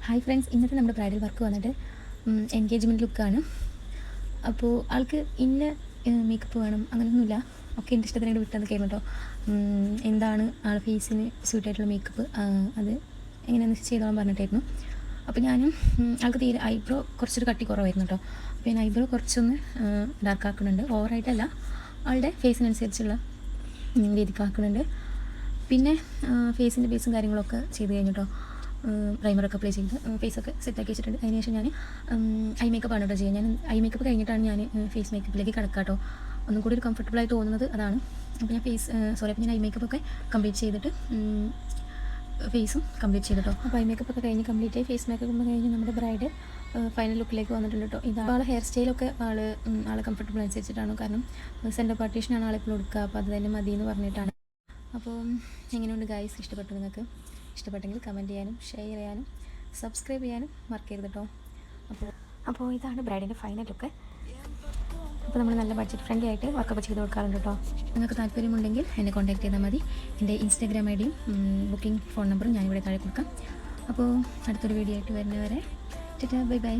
Hi friends, ഇന്നത്തെ നമ്മുടെ bridal work വന്നിട്ട് എൻഗേജ്മെൻറ്റ് ലുക്കാണ്. അപ്പോൾ ആൾക്ക് ഇന്ന മേക്കപ്പ് വേണം അങ്ങനെയൊന്നുമില്ല, ഒക്കെ എൻ്റെ ഇഷ്ടത്തിനായിട്ട് വിട്ടതൊക്കെ ആയിരുന്നു കേട്ടോ. എന്താണ് ആൾ ഫേസിന് സ്യൂട്ടായിട്ടുള്ള മേക്കപ്പ് അത് എങ്ങനെയാണെന്ന് ചെയ്തോളാൻ പറഞ്ഞിട്ടായിരുന്നു. അപ്പോൾ ഞാനും ആൾക്ക് തീരെ ഐബ്രോ കുറച്ചൊരു കട്ടി കുറവായിരുന്നു കേട്ടോ. അപ്പോൾ ഞാൻ ഐബ്രോ കുറച്ചൊന്ന് ഡാർക്ക് ആക്കുന്നുണ്ട്, ഓവറായിട്ടല്ല, ആളുടെ ഫേസിനനുസരിച്ചുള്ള രീതിക്കാക്കുന്നുണ്ട്. പിന്നെ ഫേസിൻ്റെ ബേസും കാര്യങ്ങളൊക്കെ ചെയ്ത് കഴിഞ്ഞിട്ടോ, പ്രൈമറൊക്കെ അപ്ലൈ ചെയ്ത് ഫേസൊക്കെ സെറ്റാക്കി വെച്ചിട്ടുണ്ട്. അതിന് ശേഷം ഞാൻ ഐ മേക്കപ്പ് ആണ് കേട്ടോ ചെയ്യുക. ഞാൻ ഐ മേക്കപ്പ് കഴിഞ്ഞിട്ടാണ് ഞാൻ ഫേസ് മേക്കപ്പിലേക്ക് കിടക്കുക കേട്ടോ. ഒന്നും കൂടി ഒരു കംഫർട്ടബിളായി തോന്നുന്നത് അതാണ്. അപ്പോൾ ഞാൻ അപ്പോൾ ഞാൻ ഐ മേക്കപ്പൊക്കെ കംപ്ലീറ്റ് ചെയ്തിട്ട് ഫേസും കംപ്ലീറ്റ് ചെയ്തിട്ടോ. അപ്പോൾ ഐ മേക്കപ്പൊക്കെ കഴിഞ്ഞ് കംപ്ലീറ്റ് ആയി ഫേസ് മേക്കപ്പ് കഴിഞ്ഞ് നമ്മുടെ ബ്രൈഡ് ഫൈനൽ ലുക്കിലേക്ക് വന്നിട്ടുണ്ട് കേട്ടോ. ഇത് ആളെ ഹെയർ സ്റ്റൈലൊക്കെ ആളെ കംഫർട്ടബിൾ അനുസരിച്ചിട്ടാണ്. കാരണം സെൻറ്റർ പാർട്ടീഷനാണ് ആളെപ്പോൾ കൊടുക്കുക, അപ്പോൾ അത് തന്നെ മതി എന്ന് പറഞ്ഞിട്ടാണ്. അപ്പോൾ എങ്ങനെയുണ്ട് ഗൈസ്? ഇഷ്ടപ്പെട്ടു? നിങ്ങൾക്ക് ഇഷ്ടപ്പെട്ടെങ്കിൽ കമൻറ്റ് ചെയ്യാനും ഷെയർ ചെയ്യാനും സബ്സ്ക്രൈബ് ചെയ്യാനും മറക്കരുത് കേട്ടോ. അപ്പോൾ ഇതാണ് ബ്രൈഡിൻ്റെ ഫൈനൽ ലുക്ക്. അപ്പോൾ നമ്മൾ നല്ല ബഡ്ജറ്റ് ഫ്രണ്ട്ലി ആയിട്ട് വർക്കൊക്കെ ചെയ്ത് കൊടുക്കാറുണ്ട് കേട്ടോ. നിങ്ങൾക്ക് താല്പര്യമുണ്ടെങ്കിൽ എന്നെ കോൺടാക്ട് ചെയ്താൽ മതി. എൻ്റെ ഇൻസ്റ്റാഗ്രാം ഐ ഡിയും ബുക്കിംഗ് ഫോൺ നമ്പറും ഞാനിവിടെ താഴെ കൊടുക്കാം. അപ്പോൾ അടുത്തൊരു വീഡിയോ ആയിട്ട് വരുന്നവരെ ബൈ ബൈ.